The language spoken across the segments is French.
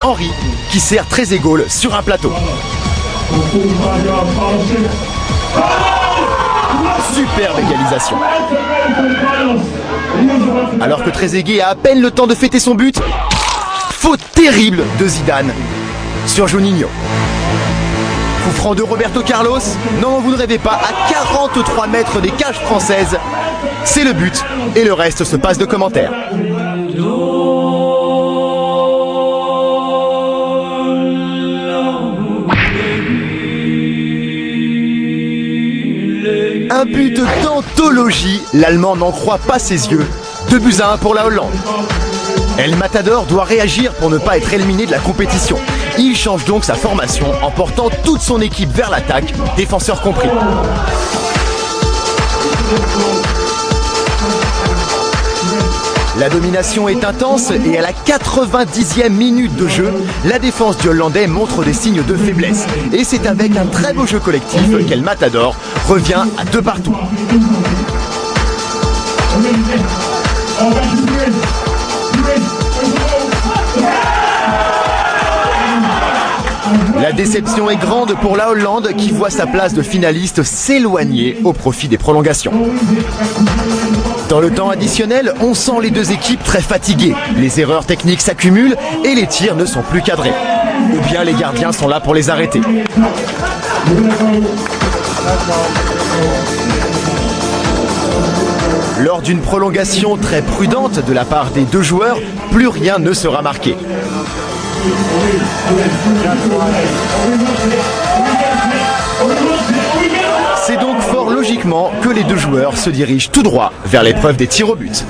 Henry qui sert Trezeguet sur un plateau. Superbe égalisation. Alors que Trezeguet a à peine le temps de fêter son but, faute terrible de Zidane sur Juninho. Coup franc de Roberto Carlos. Non, vous ne rêvez pas, à 43 mètres des cages françaises. C'est le but et le reste se passe de commentaires. Un but d'anthologie, l'Allemand n'en croit pas ses yeux. 2-1 pour la Hollande. El Matador doit réagir pour ne pas être éliminé de la compétition. Il change donc sa formation en portant toute son équipe vers l'attaque, défenseurs compris. La domination est intense et à la 90e minute de jeu, la défense du Hollandais montre des signes de faiblesse. Et c'est avec un très beau jeu collectif qu'El Matador revient à 2-2. La déception est grande pour la Hollande qui voit sa place de finaliste s'éloigner au profit des prolongations. Dans le temps additionnel, on sent les deux équipes très fatiguées. Les erreurs techniques s'accumulent et les tirs ne sont plus cadrés. Ou bien les gardiens sont là pour les arrêter. Lors d'une prolongation très prudente de la part des deux joueurs, plus rien ne sera marqué. C'est donc fort logiquement que les deux joueurs se dirigent tout droit vers l'épreuve des tirs au but.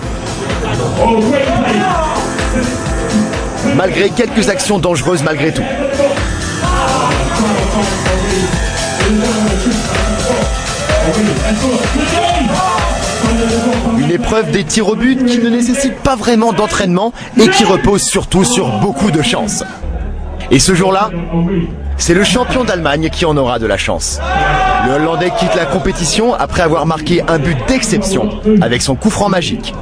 Malgré quelques actions dangereuses malgré tout. Une épreuve des tirs au but qui ne nécessite pas vraiment d'entraînement et qui repose surtout sur beaucoup de chance. Et ce jour-là, c'est le champion d'Allemagne qui en aura de la chance. Le Hollandais quitte la compétition après avoir marqué un but d'exception avec son coup franc magique.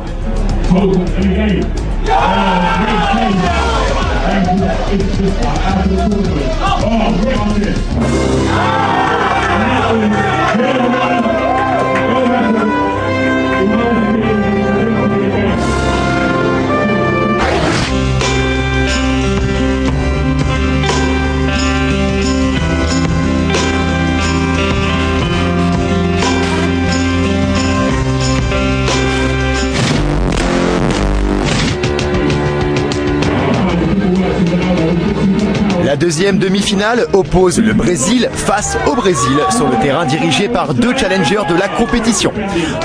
La deuxième demi-finale oppose le Brésil face au Brésil sur le terrain dirigé par deux challengers de la compétition.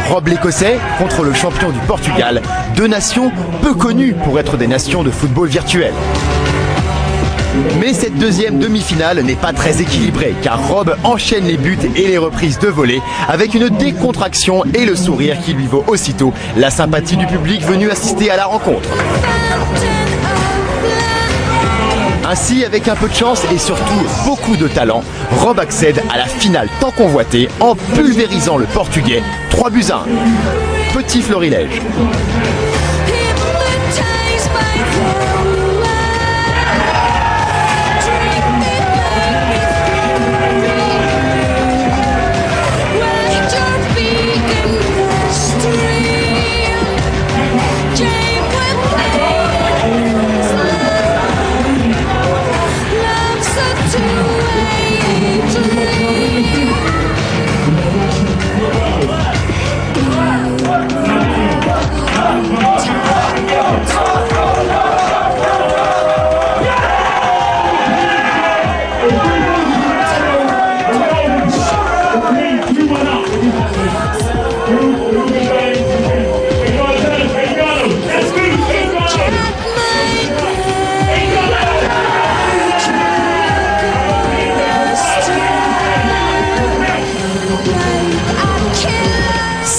Rob l'Écossais contre le champion du Portugal, deux nations peu connues pour être des nations de football virtuel. Mais cette deuxième demi-finale n'est pas très équilibrée car Rob enchaîne les buts et les reprises de volée avec une décontraction et le sourire qui lui vaut aussitôt la sympathie du public venu assister à la rencontre. Ainsi, avec un peu de chance et surtout beaucoup de talent, Rob accède à la finale tant convoitée en pulvérisant le Portugais 3-1. Petit florilège.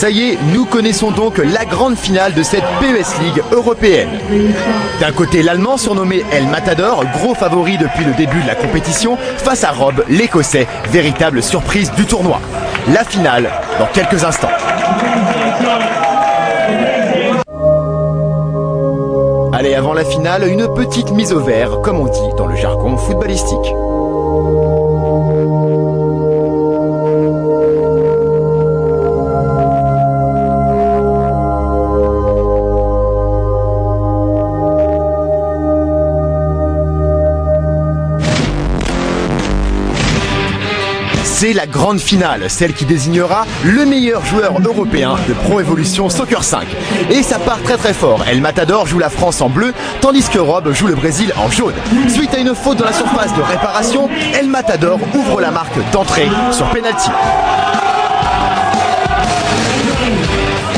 Ça y est, nous connaissons donc la grande finale de cette PES League européenne. D'un côté, l'Allemand surnommé El Matador, gros favori depuis le début de la compétition, face à Rob, l'Écossais, véritable surprise du tournoi. La finale dans quelques instants. Allez, avant la finale, une petite mise au vert, comme on dit dans le jargon footballistique. C'est la grande finale, celle qui désignera le meilleur joueur européen de Pro Evolution Soccer 5. Et ça part très fort. El Matador joue la France en bleu, tandis que Rob joue le Brésil en jaune. Suite à une faute dans la surface de réparation, El Matador ouvre la marque d'entrée sur penalty.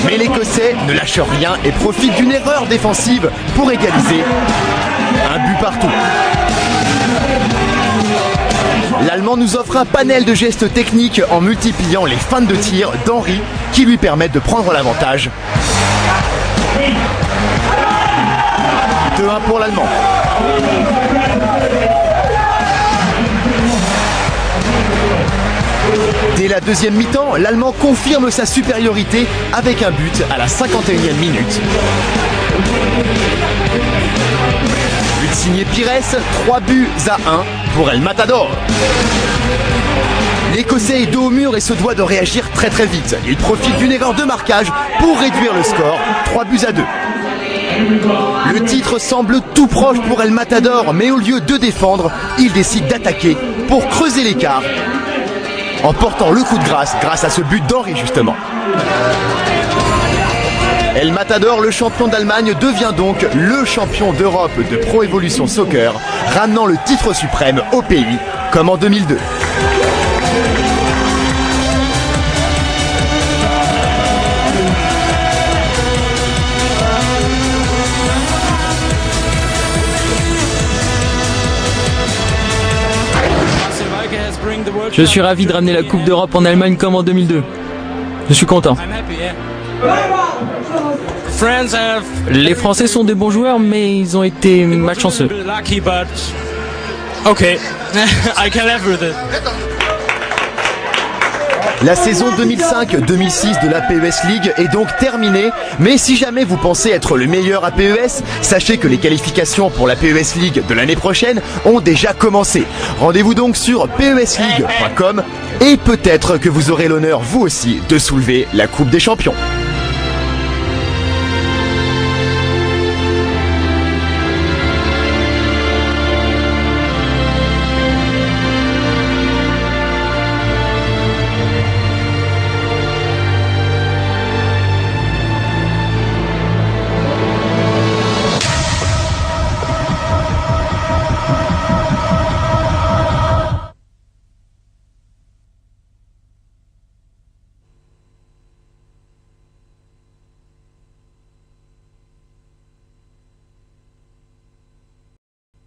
Mais l'Écossais ne lâche rien et profite d'une erreur défensive pour égaliser. Un but partout. L'Allemand nous offre un panel de gestes techniques en multipliant les feintes de tir d'Henry qui lui permettent de prendre l'avantage. 2-1 pour l'Allemand. Dès la deuxième mi-temps, l'Allemand confirme sa supériorité avec un but à la 51e minute. But signé Pires, 3 buts à 1 pour El Matador. L'Écossais est dos au mur et se doit de réagir très vite. Il profite d'une erreur de marquage pour réduire le score, 3 buts à 2. Le titre semble tout proche pour El Matador, mais au lieu de défendre, il décide d'attaquer pour creuser l'écart en portant le coup de grâce à ce but d'Henry justement. El Matador, le champion d'Allemagne, devient donc le champion d'Europe de Pro Evolution Soccer, ramenant le titre suprême au pays, comme en 2002. Je suis ravi de ramener la Coupe d'Europe en Allemagne comme en 2002. Je suis content. Les Français sont des bons joueurs, mais ils ont été malchanceux. La saison 2005-2006 de la PES League est donc terminée, mais si jamais vous pensez être le meilleur à PES, sachez que les qualifications pour la PES League de l'année prochaine ont déjà commencé. Rendez-vous donc sur pesleague.com et peut-être que vous aurez l'honneur vous aussi de soulever la Coupe des Champions.